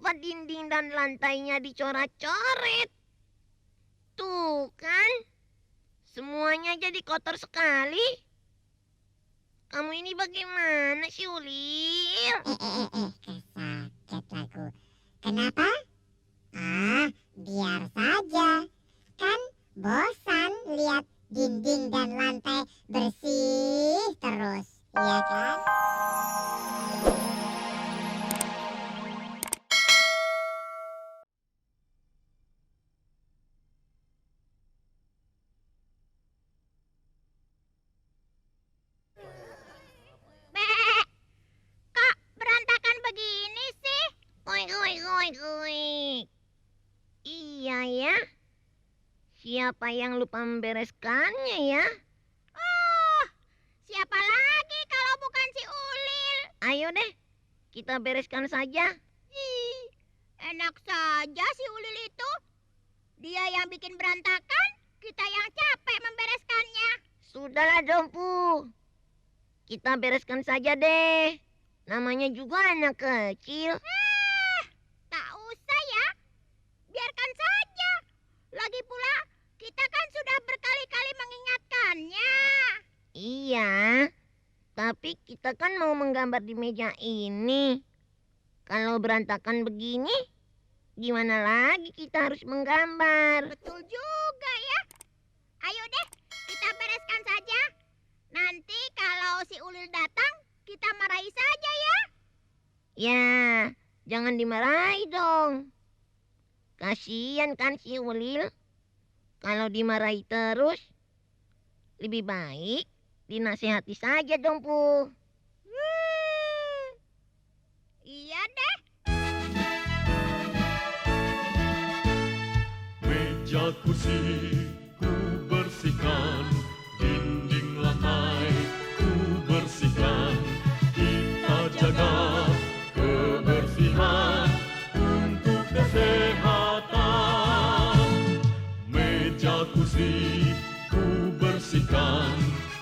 Kenapa dinding dan lantainya dicoret-coret? Tuh kan, semuanya jadi kotor sekali. Kamu ini bagaimana sih, Ulil? Kesakit aku. Kenapa? Biar saja. Kan bosan lihat dinding dan lantai bersih terus, iya kan? Bek, kok berantakan begini sih? Oik, oik, oik, oik. Iya ya, siapa yang lupa membereskannya ya? Oh, siapa lagi kalau bukan si Ulil? Ayo deh, kita bereskan saja. Ih, enak saja si Ulil itu. Dia yang bikin berantakan, kita yang capek membereskannya. Sudahlah, Dompu. Kita bereskan saja deh. Namanya juga anak kecil. Tak usah ya, biarkan saja. Lagi pula, kita kan sudah berkali-kali mengingatkannya. Iya, tapi kita kan mau menggambar di meja ini. Kalau berantakan begini, gimana lagi kita harus menggambar? Betul juga ya. Ayo deh, kita bereskan saja. Nanti kalau si Ulil datang, kita marahi saja ya. Ya, jangan dimarahi dong. Kasian kan si Ulil. Kalau dimarahi terus, lebih baik dinasehati saja dong, Pu. Iya deh. Meja kursi ku bersihkan, dinding lantai ku bersihkan. Kita jaga kebersihan untuk kesehatan. Meja kursi ku bersihkan,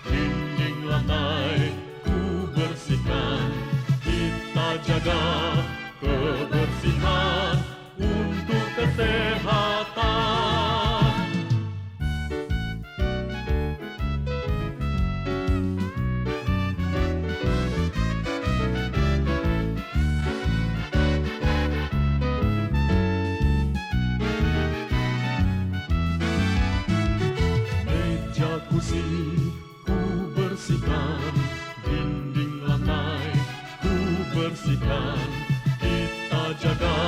dinding lantai ku bersihkan. Kita jaga kebersihan untuk kesehatan. Meja kursi ku bersihkan, dinding lantai ku bersihkan. Kita jaga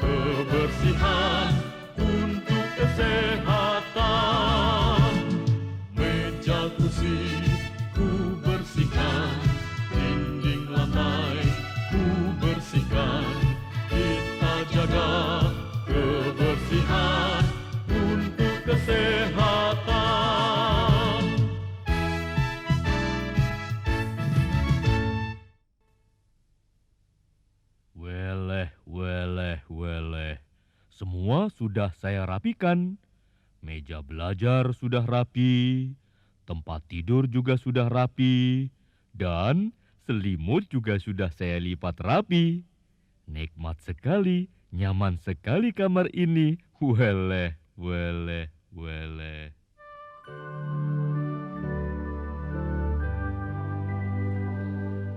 kebersihan untuk kesehatan. Meja kursi ku bersihkan, dinding lantai ku bersihkan. Kita jaga kebersihan untuk kesehatan. Weleh. Semua sudah saya rapikan. Meja belajar sudah rapi, tempat tidur juga sudah rapi, dan selimut juga sudah saya lipat rapi. Nikmat sekali, nyaman sekali kamar ini. Weleh.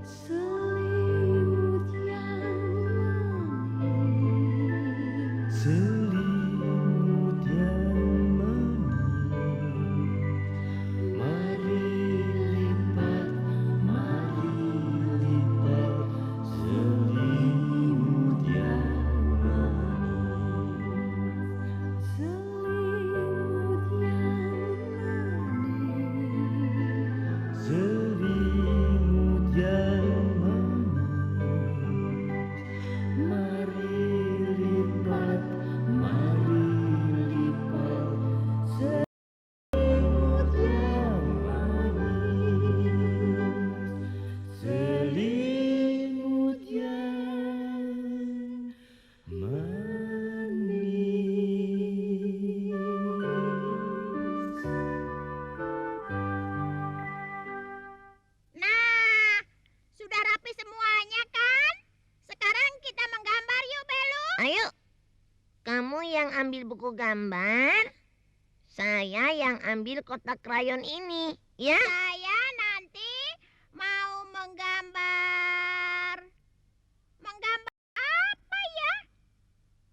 Selimut yang manis, selimut yang manis, mari lipat, selimut yang manis, selimut buku gambar, saya yang ambil kotak krayon ini, ya. Saya nanti mau menggambar. Menggambar apa ya?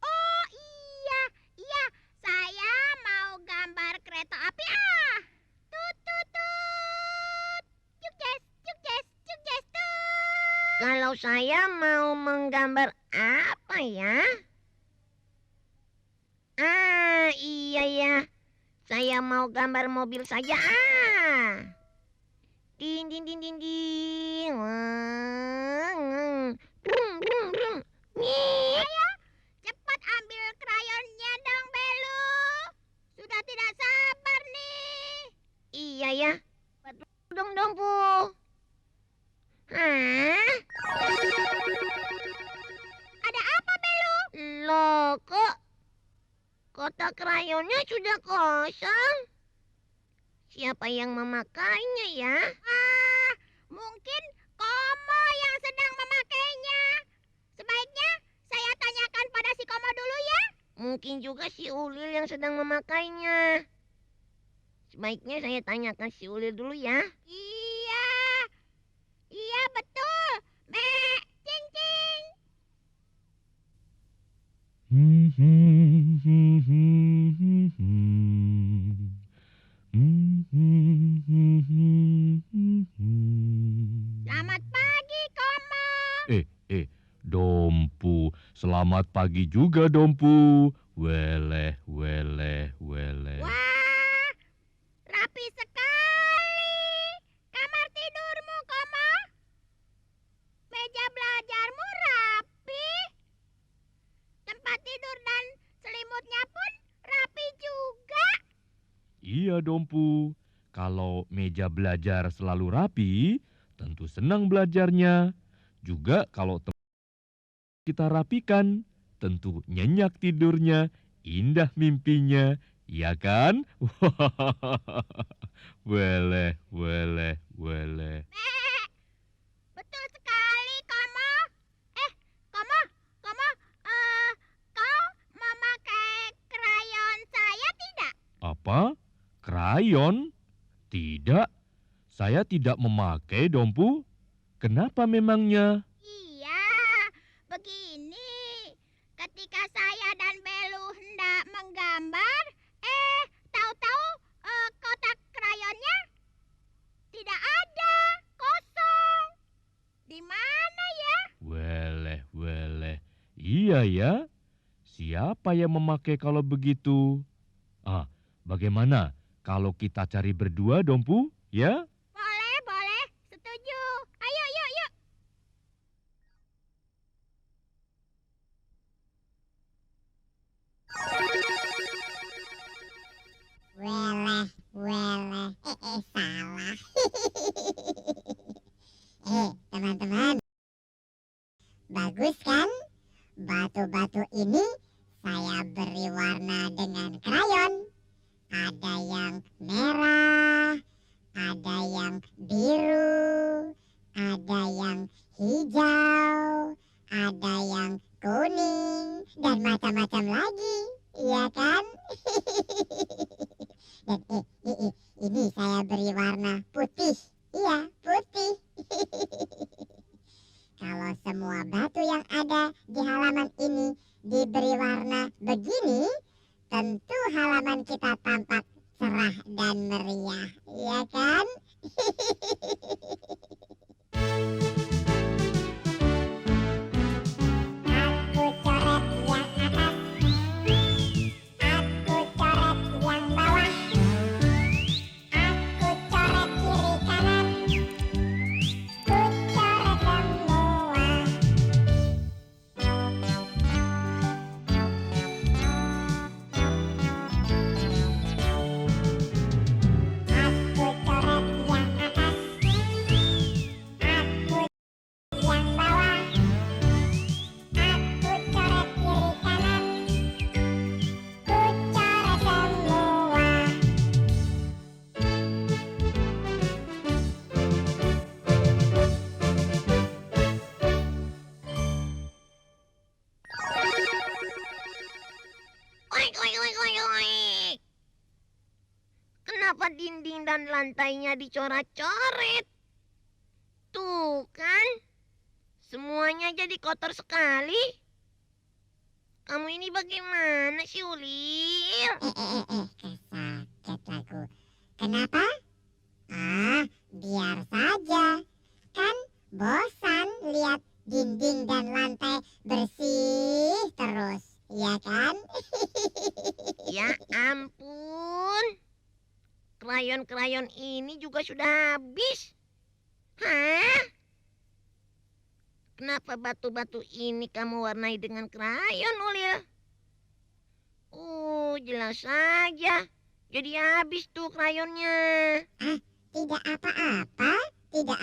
Oh iya, iya. Saya mau gambar kereta api. Tut tut tut. Cukces, cukces, cukces tut. Kalau saya mau menggambar apa ya? Iya ya. Saya mau gambar mobil saja. Ding ding ding ding ding. Brum brum brum. Nyet. Ayo, cepat ambil krayonnya dong, Belu. Sudah tidak sabar nih. Iya ya. Dong Dompu. Hah? Ada apa, Belu? Loh, kok kotak krayonnya sudah kosong? Siapa yang memakainya ya? Mungkin Komo yang sedang memakainya. Sebaiknya saya tanyakan pada si Komo dulu ya. Mungkin juga si Ulil yang sedang memakainya. Sebaiknya saya tanyakan si Ulil dulu ya. Iya. Iya, betul. Cing cing. Selamat pagi, Komo. Dompu. Selamat pagi juga, Dompu. Weleh, weleh, weleh. Wah, rapi sekali. Kamar tidurmu, Komo. Meja belajarmu rapi. Tempat tidur dan selimutnya pun rapi juga. Iya, Dompu. Kalau meja belajar selalu rapi, tentu senang belajarnya. Juga kalau kita rapikan, tentu nyenyak tidurnya, indah mimpinya, iya kan? Weleh, weleh, weleh. Betul sekali, Komo. Komo, kau memakai krayon saya tidak? Apa? Krayon? Tidak, saya tidak memakai, Dompu. Kenapa memangnya? Iya, begini. Ketika saya dan Belu hendak menggambar, tahu-tahu kotak krayonnya tidak ada, kosong. Di mana ya? Weleh, weleh. Iya ya. Siapa yang memakai kalau begitu? Bagaimana kalau kita cari berdua, Dompu? Ya? Boleh, boleh. Setuju. Ayo, yuk, yuk. Weleh, weleh. Salah. Teman-teman. Bagus kan? Batu-batu ini saya beri warna dengan krayon. Ada yang merah, ada yang biru, ada yang hijau, ada yang kuning, dan macam-macam lagi. Iya kan? Dan ini saya beri warna putih. Iya, putih. Kalau semua batu yang ada di halaman ini diberi warna begini, tentu halaman kita tampak cerah dan meriah, iya kan? Aku coret yang atas, aku coret yang bawah, aku coret kiri kanan, ku coret semua. Aku coret yang atas, Kenapa dinding dan lantainya dicoret-coret? Tuh kan, semuanya jadi kotor sekali. Kamu ini bagaimana sih, Ulil? Kesaket aku. Kenapa? Biar saja. Kan bosan lihat dinding dan lantai bersih terus, ya kan? Ya ampun, krayon-krayon ini juga sudah habis. Hah? Kenapa batu-batu ini kamu warnai dengan krayon, Ulil? Jelas saja. Jadi habis tuh krayonnya. Tidak apa-apa, tidak